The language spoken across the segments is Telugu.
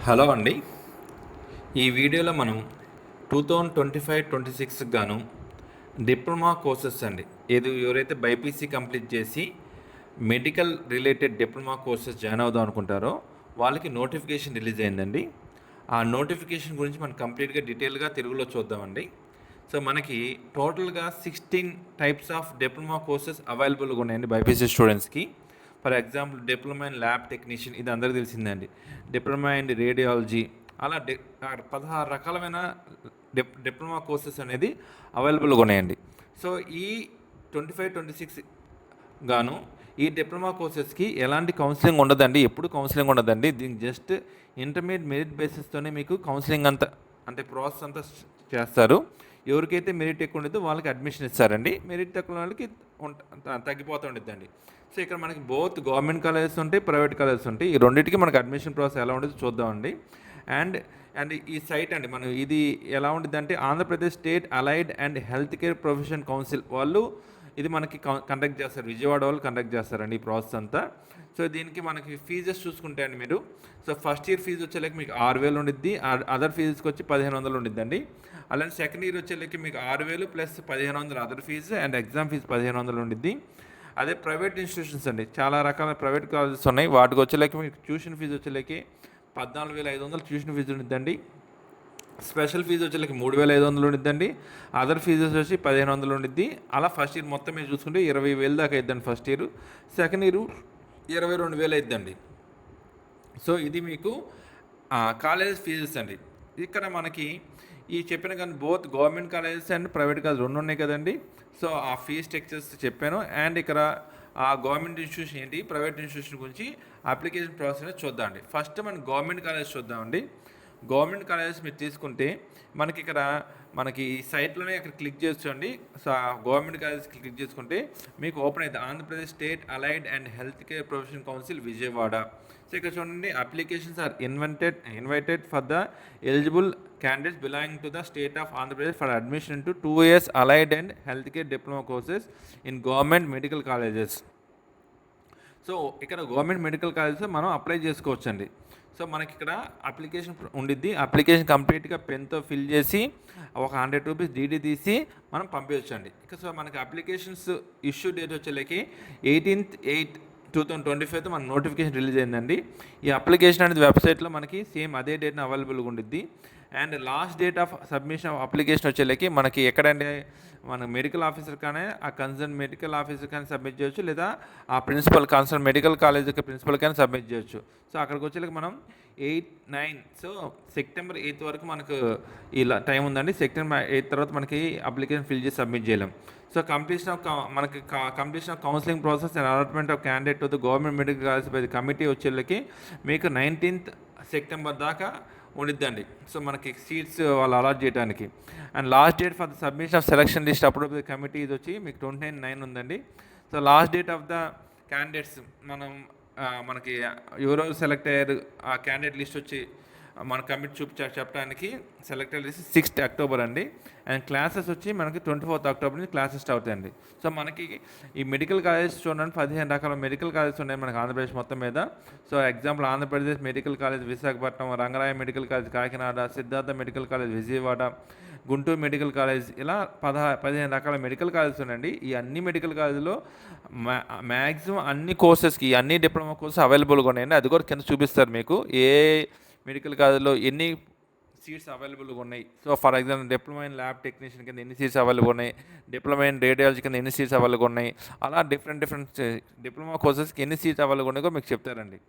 హలో అండి. ఈ వీడియోలో మనం 2025-26 గాను డిప్లొమా కోర్సెస్ అండి. ఎవరైతే బైపీసీ కంప్లీట్ చేసి medical related diploma courses join అవుదాం అనుకుంటారో వాళ్ళకి నోటిఫికేషన్ రిలీజ్ అయిందండి. ఆ నోటిఫికేషన్ గురించి మనం కంప్లీట్గా డీటెయిల్గా తెలుగులో చూద్దామండి. సో మనకి టోటల్గా 16 టైప్స్ ఆఫ్ డిప్లొమా కోర్సెస్ అవైలబుల్గా ఉన్నాయండి బైపీసీ స్టూడెంట్స్కి. For example diploma in lab technician, ఇది అందరికీ తెలిసిందండి. డిప్లొమా ఇన్ రేడియాలజీ, అలా 16 రకాలమైన డిప్లొమా కోర్సెస్ అనేది అవైలబుల్గా ఉన్నాయండి. సో ఈ 25-26 గాను ఈ డిప్లొమా కోర్సెస్కి ఎలాంటి కౌన్సిలింగ్ ఉండదండి, ఎప్పుడు కౌన్సిలింగ్ ఉండదండి. దీనికి జస్ట్ ఇంటర్మీడియట్ మెరిట్ బేసిస్తోనే మీకు కౌన్సిలింగ్ అంతా అంటే ప్రాసెస్ అంతా చేస్తారు. ఎవరికైతే మెరిట్ ఎక్కువ ఉండదో వాళ్ళకి అడ్మిషన్ ఇస్తారండి, మెరిట్ తక్కువ వాళ్ళకి తగ్గిపోతూ ఉండిద్దండి. సో ఇక్కడ మనకి బోత్ గవర్నమెంట్ కాలేజెస్ ఉంటాయి, ప్రైవేట్ కాలేజెస్ ఉంటాయి. ఈ రెండింటికి మనకి అడ్మిషన్ ప్రాసెస్ ఎలా ఉండేది చూద్దామండి. అండ్ అండ్ ఈ సైట్ అండి, మనం ఇది ఎలా ఉంటుంది అంటే Andhra Pradesh state allied and health care profession council వాళ్ళు ఇది మనకి కండక్ట్ చేస్తారు, విజయవాడ వాళ్ళు కండక్ట్ చేస్తారండి ఈ ప్రాసెస్ అంతా. సో దీనికి మనకి ఫీజెస్ చూసుకుంటే అండి మీరు, సో ఫస్ట్ ఇయర్ ఫీజు వచ్చేలాకి మీకు 6,000 ఉండిద్ది, అదర్ ఫీజెస్కి వచ్చి 1,500 ఉండిద్దండి. అలానే సెకండ్ ఇయర్ వచ్చేలాకి మీకు 6,000 plus 1,500 other fees and exam fees 1,500 ఉండిద్ది. అదే ప్రైవేట్ ఇన్స్టిట్యూషన్స్ అండి, చాలా రకాల ప్రైవేట్ కాలేజెస్ ఉన్నాయి. వాటికి వచ్చేలాకి మీకు ట్యూషన్ ఫీజు వచ్చేలాకి 14,500 ట్యూషన్ ఫీజు ఉండిద్దండి. స్పెషల్ ఫీజు వచ్చేలాకి 3,500 ఉండిద్దండి. అదర్ ఫీజెస్ వచ్చి 1,500 ఉండిద్ది. అలా ఫస్ట్ ఇయర్ మొత్తం మీరు చూసుకుంటే 20,000 దాకా అయిద్దండి ఫస్ట్ ఇయర్. సెకండ్ ఇయర్ 22,000 అయిద్దండి. సో ఇది మీకు కాలేజ్ ఫీజెస్ అండి. ఇక్కడ మనకి ఈ చెప్పిన కానీ both government colleges and private college రెండు ఉన్నాయి కదండి. సో ఆ ఫీజ్ స్ట్రక్చర్స్ చెప్పాను. అండ్ ఇక్కడ ఆ గవర్నమెంట్ ఇన్స్టిట్యూషన్ ఏంటి, ప్రైవేట్ ఇన్స్టిట్యూషన్ గురించి అప్లికేషన్ ప్రాసెస్ అనేది చూద్దామండి. ఫస్ట్ మనం గవర్నమెంట్ కాలేజ్ చూద్దామండి. గవర్నమెంట్ కాలేజెస్ మీరు తీసుకుంటే మనకి ఇక్కడ మనకి ఈ సైట్లోనే ఇక్కడ క్లిక్ చేసుకోండి. సో గవర్నమెంట్ కాలేజ్ క్లిక్ చేసుకుంటే మీకు ఓపెన్ అవుతుంది Andhra Pradesh state allied and health care profession council Vijayawada. So ఇక్కడ చూడండి, applications are invited for the eligible candidates belonging to the state of Andhra Pradesh for admission to 2 years allied and health care diploma courses in government medical colleges. So ఇక్కడ గవర్నమెంట్ మెడికల్ కాలేజెస్ మనం అప్లై చేసుకోవచ్చండి. సో మనకి ఇక్కడ అప్లికేషన్ ఉండిద్ది. అప్లికేషన్ కంప్లీట్గా పెన్తో ఫిల్ చేసి ఒక 100 రూపీస్ డీడీ తీసి మనం పంపించండి. ఇక సో మనకి అప్లికేషన్స్ ఇష్యూ డేట్ వచ్చేలాకి 18/8/2025 మన నోటిఫికేషన్ రిలీజ్ అయిందండి. ఈ అప్లికేషన్ అనేది వెబ్సైట్లో మనకి సేమ్ అదే డేట్న అవైలబుల్గా ఉండిద్ది. And last date of submission of application వచ్చేలాకి మనకి ఎక్కడంటే మన మెడికల్ ఆఫీసర్ కానీ ఆ కన్సర్న్ మెడికల్ ఆఫీసర్ కానీ సబ్మిట్ చేయొచ్చు, లేదా ఆ principal concern medical college principal కానీ సబ్మిట్ చేయొచ్చు. సో అక్కడికి వచ్చేలాకి మనం 8-9 సో సెప్టెంబర్ 8 వరకు మనకు ఇలా టైం ఉందండి. సెప్టెంబర్ 8 తర్వాత మనకి అప్లికేషన్ ఫిల్ చేసి సబ్మిట్ చేయలేం. So completion of counselling process and allotment of candidate to the government medical college by the committee వచ్చేళ్ళకి మీకు 19th సెప్టెంబర్ దాకా ఉండిద్దండి. సో మనకి సీట్స్ వాళ్ళు అలాట్ చేయడానికి. And last date for the submission of selection list అప్పుడు ద కమిటీ ఇది వచ్చి మీకు 29/9 ఉందండి. So last date of the candidates మనకి ఎవరెవరు సెలెక్ట్ అయ్యారు ఆ క్యాండిడేట్ లిస్ట్ వచ్చి మన కమిటీ చెప్పడానికి సెలెక్ట్ లిస్ట్ 6th అక్టోబర్ అండి. అండ్ క్లాసెస్ వచ్చి మనకి 24th అక్టోబర్ నుంచి క్లాసెస్ స్టార్ట్ అవుతాయండి. సో మనకి ఈ మెడికల్ కాలేజెస్ చూడండి 15 రకాల మెడికల్ కాలేజెస్ ఉన్నాయి మనకి ఆంధ్రప్రదేశ్ మొత్తం మీద. So example Andhra Pradesh medical college Visakhapatnam, Rangaraya medical college Kakinada, Siddhartha medical college Vijayawada, Guntur medical college, ఇలా 15 రకాల మెడికల్ కాలేజెస్ ఉన్నాయండి. ఈ అన్ని మెడికల్ కాలేజీలో మ్యాక్సిమం అన్ని కోర్సెస్కి అన్ని డిప్లొమా కోర్సెస్ అవైలబుల్గా ఉన్నాయండి. అది కూడా కింద చూపిస్తారు మీకు ఏ మెడికల్ కాలేజ్లో ఎన్ని సీట్స్ అవైలబుల్గా ఉన్నాయి. So for example diploma in lab technician కింద ఎన్ని సీట్స్ అవైలబుల్ ఉన్నాయి, డిప్లొమా ఇన్ రేడియాలజీ కింద ఎన్ని సీట్స్ అవైలబుల్గా ఉన్నాయి, అలా డిఫరెంట్ డిప్లొమా కోర్సెస్కి ఎన్ని సీట్స్ అవైలబుల్ ఉన్నాయో మీకు చెప్తారండి.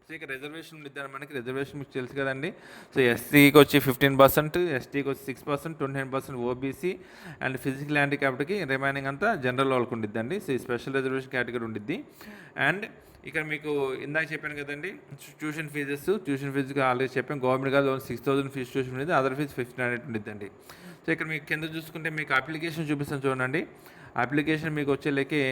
సో ఇక రిజర్వేషన్ ఉండిద్దాం మనకి. రిజర్వేషన్ మీకు తెలుసు కదండి. సో ఎస్సీకి వచ్చి 15%, ఎస్టీకి వచ్చి 6%, 29% ఓబీసీ అండ్ ఫిజికల్ హ్యాండిక్యాప్డ్కి రిమైనింగ్ అంతా జనరల్ వాళ్ళకి ఉండిద్దండి. సో ఈ స్పెషల్ రిజర్వేషన్ కేటగిరీ ఉండిద్ది. అండ్ ఇక్కడ మీకు ఇందాక చెప్పాను కదండి ట్యూషన్ ఫీజుకి ఆల్రెడీ చెప్పాను. గవర్నమెంట్ కాదు 6,000 ఫీజు ట్యూషన్ ఉంది, అదర్ ఫీజు 1,500 ఉండిద్దండి. సో ఇక్కడ మీకు కింద చూసుకుంటే మీకు అప్లికేషన్ చూపిస్తాను చూడండి. అప్లికేషన్ మీకు వచ్చేలాకి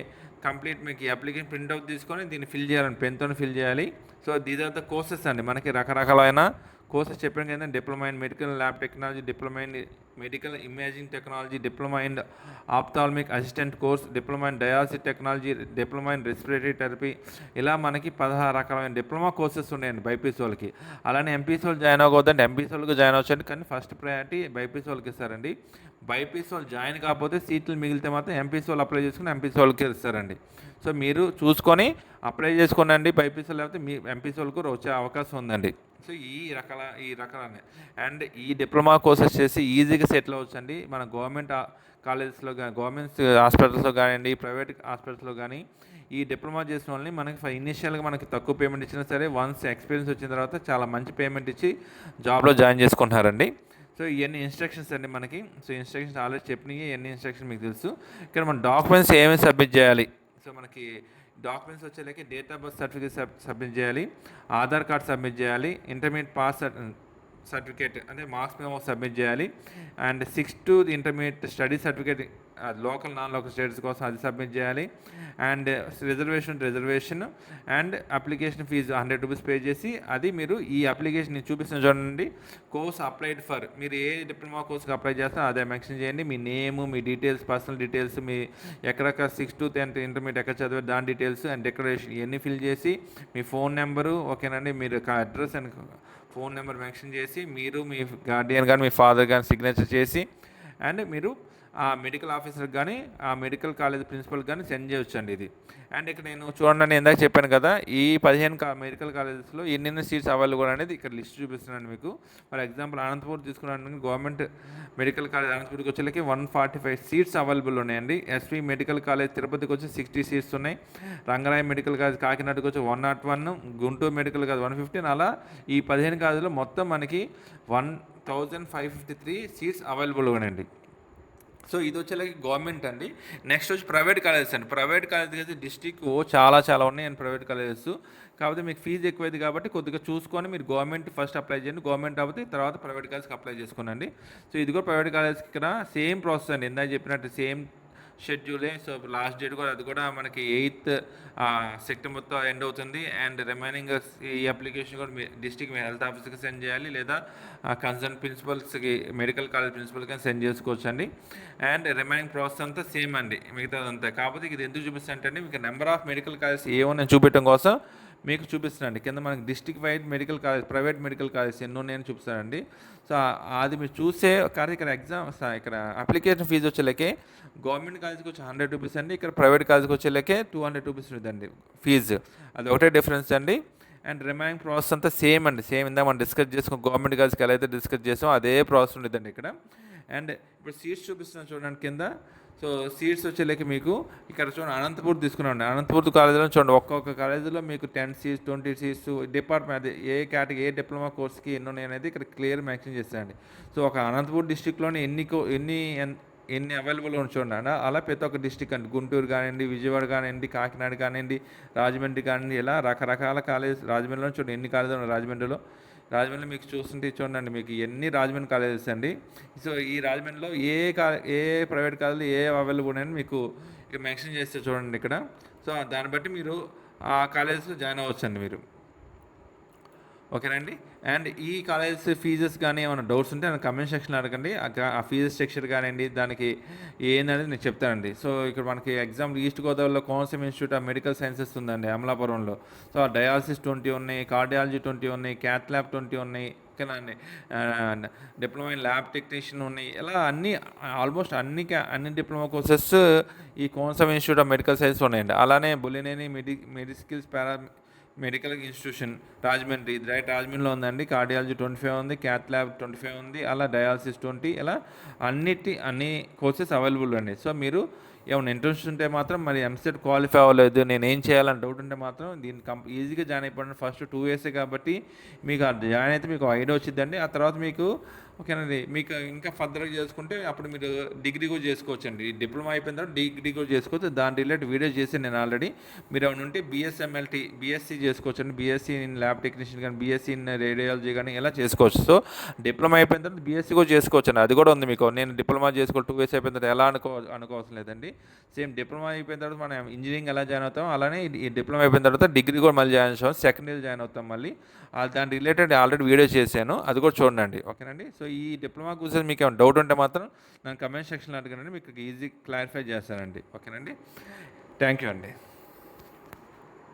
కంప్లీట్ మీకు ఈ అప్లికేషన్ ప్రింట్అవుట్ తీసుకొని దీన్ని ఫిల్ చేయాలండి, పెన్తో ఫిల్ చేయాలి. So these are the courses అండి, మనకి రకరకాలైన కోర్సెస్ చెప్పాను కదా, diploma in medical lab technology, diploma in medical imaging technology, diploma in ophthalmic assistant course, diploma in dialysis technology, diploma in respiratory therapy, ఇలా మనకి 16 రకాలైన డిప్లొమా కోర్సెస్ ఉన్నాయండి బైపీసీ వాళ్ళకి. అలానే ఎంపీసీ వాళ్ళు జాయిన్ అవ్వకూడదండి, ఎంపీసీ వాళ్ళకి జాయిన్ అవ్వచ్చండి, కానీ ఫస్ట్ ప్రయారిటీ బైపీసీ వాళ్ళకి ఇస్తారండి. బైపీసీ వాళ్ళు జాయిన్ కాకపోతే సీట్లు మిగిలితే మాత్రం ఎంపీసీ వాళ్ళు అప్లై చేసుకుని ఎంపీసీ వాళ్ళకి ఇస్తారండి. సో మీరు చూసుకొని అప్లై చేసుకోండి బైపీసీ, లేకపోతే మీ ఎంపీసీ వాళ్ళకు వచ్చే అవకాశం ఉందండి. సో ఈ రకాలనే అండ్ ఈ డిప్లొమా కోర్సెస్ చేసి ఈజీగా సెటిల్ అవ్వచ్చండి. మన గవర్నమెంట్ కాలేజెస్లో కానీ, గవర్నమెంట్ హాస్పిటల్స్లో కానివ్వండి, ప్రైవేట్ హాస్పిటల్స్లో కానీ ఈ డిప్లొమా చేసిన వాళ్ళని మనకి ఇనీషియల్గా మనకి తక్కువ పేమెంట్ ఇచ్చినా సరే, వన్స్ ఎక్స్పీరియన్స్ వచ్చిన తర్వాత చాలా మంచి పేమెంట్ ఇచ్చి జాబ్లో జాయిన్ చేసుకుంటున్నారండి. సో ఇవన్నీ ఇన్స్ట్రక్షన్స్ అండి మనకి. సో ఇన్స్ట్రక్షన్స్ ఆల్రెడీ చెప్పినవి, ఇవన్నీ ఇన్స్ట్రక్షన్ మీకు తెలుసు. ఇక్కడ మన డాక్యుమెంట్స్ ఏమేమి సబ్మిట్ చేయాలి. సో మనకి డాక్యుమెంట్స్ వచ్చేలాకి date of birth certificate submit చేయాలి, ఆధార్ కార్డ్ సబ్మిట్ చేయాలి, ఇంటర్మీడియట్ పాస్ సర్టిఫికేట్ అంటే మార్క్స్ మేము సబ్మిట్ చేయాలి, and 6th intermediate study certificate local non local states కోసం అది సబ్మిట్ చేయాలి, and reservation and application fee 100 rupees pay చేసి, అది మీరు ఈ అప్లికేషన్ నేను చూపిస్తున్న చూడండి, కోర్స్ అప్లైడ్ ఫర్, మీరు ఏ డిప్లొమా కోర్స్కి అప్లై చేస్తారో అదే మెన్షన్ చేయండి. మీ నేము, మీ డీటెయిల్స్, పర్సనల్ డీటెయిల్స్, మీ ఎక్కడెక్కడ 6th to 10th ఇంటర్మీడియట్ ఎక్కడ చదివారు దాని డీటెయిల్స్ అండ్ డిక్లరేషన్ ఇవన్నీ ఫిల్ చేసి, మీ ఫోన్ నెంబరు ఓకేనండి, మీరు address and phone number mention చేసి, మీరు మీ గార్డియన్ కానీ మీ ఫాదర్ కానీ సిగ్నేచర్ చేసి, అండ్ మీరు ఆ మెడికల్ ఆఫీసర్కి కానీ ఆ మెడికల్ కాలేజ్ ప్రిన్సిపల్కి కానీ సెండ్ చేయొచ్చండి ఇది. అండ్ ఇక్కడ నేను చూడండి, ఇందాక చెప్పాను కదా, ఈ 15 మెడికల్ కాలేజెస్లో ఎన్నెన్ని సీట్స్ అవైలబుల్ అనేది ఇక్కడ లిస్ట్ చూపిస్తున్నాను మీకు. ఫర్ ఎగ్జాంపుల్ అనంతపూర్ తీసుకున్నాను, గవర్నమెంట్ మెడికల్ కాలేజ్ అనంతపూర్కి వచ్చేకి 145 సీట్స్ అవైలబుల్ ఉన్నాయండి. ఎస్వి మెడికల్ కాలేజ్ తిరుపతికి వచ్చి 60 సీట్స్ ఉన్నాయి, రంగరాయ మెడికల్ కాలేజ్ కాకినాడకి వచ్చి 101, గుంటూరు మెడికల్ కాలేజ్ 115, అలా ఈ 15 కాలేజీలో మొత్తం మనకి 1553 సీట్స్ అవైలబుల్ ఉన్నాయండి. సో ఇది వచ్చేలాగా గవర్నమెంట్ అండి. నెక్స్ట్ వచ్చి ప్రైవేట్ కాలేజెస్ అండి. ప్రైవేట్ కాలేజెస్ అయితే డిస్ట్రిక్ట్ చాలా ఉన్నాయండి ప్రైవేట్ కాలేజెస్. కాకపోతే మీకు ఫీజు ఎక్కువైంది కాబట్టి కొద్దిగా చూసుకొని మీరు గవర్నమెంట్ ఫస్ట్ అప్లై చేయండి. గవర్నమెంట్ కాబట్టి తర్వాత ప్రైవేట్ కాలేజ్కి అప్లై చేసుకోనండి. సో ఇది కూడా ప్రైవేట్ కాలేజ్కి ఇక్కడ సేమ్ ప్రాసెస్ అండి, ఇందాక చెప్పినట్టు సేమ్ షెడ్యూలే. సో లాస్ట్ డేట్ కూడా అది కూడా మనకి 8th సెప్టెంబర్తో ఎండ్ అవుతుంది. అండ్ రిమైనింగ్ ఈ అప్లికేషన్ కూడా మీ డిస్ట్రిక్ట్ హెల్త్ ఆఫీసర్కి సెండ్ చేయాలి, లేదా కన్సర్న్ ప్రిన్సిపల్స్కి మెడికల్ కాలేజ్ ప్రిన్సిపల్కి సెండ్ చేసుకోవచ్చు అండి. అండ్ రిమైనింగ్ ప్రాసెస్ అంతా సేమ్ అండి మిగతాదంతా. కాకపోతే ఇది ఎందుకు చూపిస్తానంటే మీకు నెంబర్ ఆఫ్ మెడికల్ కాలేజ్ ఏమో నేను చూపించడం కోసం మీకు చూపిస్తున్నానండి. కింద మనకి district wide medical college, private medical college ఎన్ని ఉన్నాయని చూపిస్తానండి. సో అది మీరు చూసే కానీ ఇక్కడ ఇక్కడ అప్లికేషన్ ఫీజు వచ్చేలాకే గవర్నమెంట్ కాలేజ్కి వచ్చి 100 రూపీస్ అండి, ఇక్కడ ప్రైవేట్ కాలేజ్కి వచ్చేలాకే 200 రూపీస్ ఉంటుందండి ఫీజు. అది ఒకటే డిఫరెన్స్ అండి. అండ్ రిమైనింగ్ ప్రాసెస్ అంతా సేమ్ అండి, సేమ్ ఇందా మనం డిస్కస్ చేసుకోం గవర్నమెంట్ కాలేజ్కి ఎలా అయితే డిస్కస్ చేసామో అదే ప్రాసెస్ ఉంటుందండి ఇక్కడ. అండ్ ఇప్పుడు సీట్స్ చూపిస్తున్నాను చూడండి కింద. సో సీట్స్ వచ్చేలాకి మీకు ఇక్కడ చూడండి అనంతపూర్ తీసుకున్నాండి. అనంతపూర్ కాలేజీలో చూడండి ఒక్కొక్క కాలేజీలో మీకు 10 సీట్స్ 20 సీట్స్ డిపార్ట్మెంట్ అది ఏ కేటగిరీ ఏ డిప్లొమా కోర్స్కి ఎన్ని ఉన్నాయి అనేది ఇక్కడ క్లియర్ మెన్షన్ చేస్తారండి. సో ఒక అనంతపూర్ డిస్ట్రిక్ట్లోని ఎన్ని అవైలబుల్ చూడండి. అలా ప్రతి ఒక్క డిస్ట్రిక్ట్ అండి, గుంటూరు కానివ్వండి, విజయవాడ కానివ్వండి, కాకినాడ కానివ్వండి, రాజమండ్రి కానివ్వండి, ఇలా రకరకాల కాలేజ్. రాజమండ్రిలో చూడండి ఎన్ని కాలేజీలు ఉన్నాయి రాజమండ్రిలో మీకు చూస్తుంటే చూడండి మీకు ఎన్ని రాజమండ్రి కాలేజెస్ అండి. సో ఈ రాజమండ్రిలో ఏ ప్రైవేట్ కాలేజీలు ఏ అవైలబుల్ ఉన్నాయని మీకు ఇక్కడ మెన్షన్ చేస్తే చూడండి ఇక్కడ. సో దాన్ని బట్టి మీరు ఆ కాలేజెస్లో జాయిన్ అవ్వచ్చండి మీరు, ఓకేనండి. అండ్ ఈ కాలేజెస్ ఫీజెస్ కానీ ఏమైనా డౌట్స్ ఉంటే నాకు కమెంట్ సెక్షన్లో అడగండి. ఆ ఫీజెస్ స్ట్రక్చర్ కానివ్వండి దానికి ఏందనేది నేను చెప్తానండి. సో ఇక్కడ మనకి ఎగ్జాంపుల్ ఈస్ట్ గోదావరిలో Konaseema institute of medical sciences ఉందండి అమలాపురంలో. సో డయాలసిస్ 20 ఉన్నాయి, కార్డియాలజీ 20 ఉన్నాయి, క్యాత్ ల్యాబ్ 20 ఉన్నాయి, ఓకేనా అండి. డిప్లొమా ఇన్ ల్యాబ్ టెక్నీషియన్ ఉన్నాయి, ఇలా ఆల్మోస్ట్ అన్ని డిప్లొమా కోర్సెస్ ఈ Konaseema institute of medical science ఉన్నాయండి. అలానే బులినేని మెడిస్కిల్స్ మెడికల్ ఇన్స్టిట్యూషన్ రాజమండ్రిలో ఉందండి. కార్డియాలజీ 25 ఉంది, క్యాత్ ల్యాబ్ 25 ఉంది, అలా డయాలసిస్ 20, ఇలా అన్ని కోర్సెస్ అవైలబుల్ అండి. సో మీరు ఏమైనా ఇంట్రెస్ట్ ఉంటే మాత్రం మరి ఎంసెట్ క్వాలిఫై అవ్వలేదు నేను ఏం చేయాలని డౌట్ ఉంటే మాత్రం దీన్ని ఈజీగా జాయిన్ అయిపోండి. ఫస్ట్ 2 years కాబట్టి మీకు జాయిన్ అయితే మీకు ఐడియా వచ్చిందండి. ఆ తర్వాత మీకు ఓకేనండి మీకు ఇంకా ఫర్దర్గా చేసుకుంటే అప్పుడు మీరు డిగ్రీ కూడా చేసుకోవచ్చండి. డిప్లొమా అయిపోయిన తర్వాత డిగ్రీ కూడా చేసుకోవచ్చు. దాని రిలేటెడ్ వీడియో చేసి నేను ఆల్రెడీ. మీరు ఏమైనా ఉంటే బీఎస్సీ చేసుకోవచ్చండి. బీఎస్సీ ఇన్ ల్యాబ్ టెక్నీషియన్ కానీ, బీఎస్సీ ఇన్ రేడియాలజీ కానీ ఇలా చేసుకోవచ్చు. సో డిప్లొమా అయిపోయిన తర్వాత బీఎస్సీ కూడా చేసుకోవచ్చండి, అది కూడా ఉంది మీకు. నేను డిప్లొమా చేసుకోవాలి 2 years అయిపోయిన తర్వాత ఎలా అనుకోవాల్సిన లేదండి. సేమ్ డిప్లొమా అయిపోయిన తర్వాత మనం ఇంజనీరింగ్ ఎలా జాయిన్ అవుతాం, అలానే ఈ డిప్లొమా అయిపోయిన తర్వాత డిగ్రీ కూడా మళ్ళీ జాయిన్ అవుతాం, సెకండ్ ఇయర్ జాయిన్ అవుతాం మళ్ళీ. దాని రిలేటెడ్ ఆల్రెడీ వీడియో చేశాను, అది కూడా చూడండి. ఓకేనండి. సో ఈ డిప్లొమా కోర్సెస్ మీకు ఏమైనా డౌట్ ఉంటే మాత్రం నన్ను కమెంట్ సెక్షన్లో అడగండి, మీకు ఈజీ క్లారిఫై చేస్తానండి. ఓకేనండి. థ్యాంక్ యూ అండి.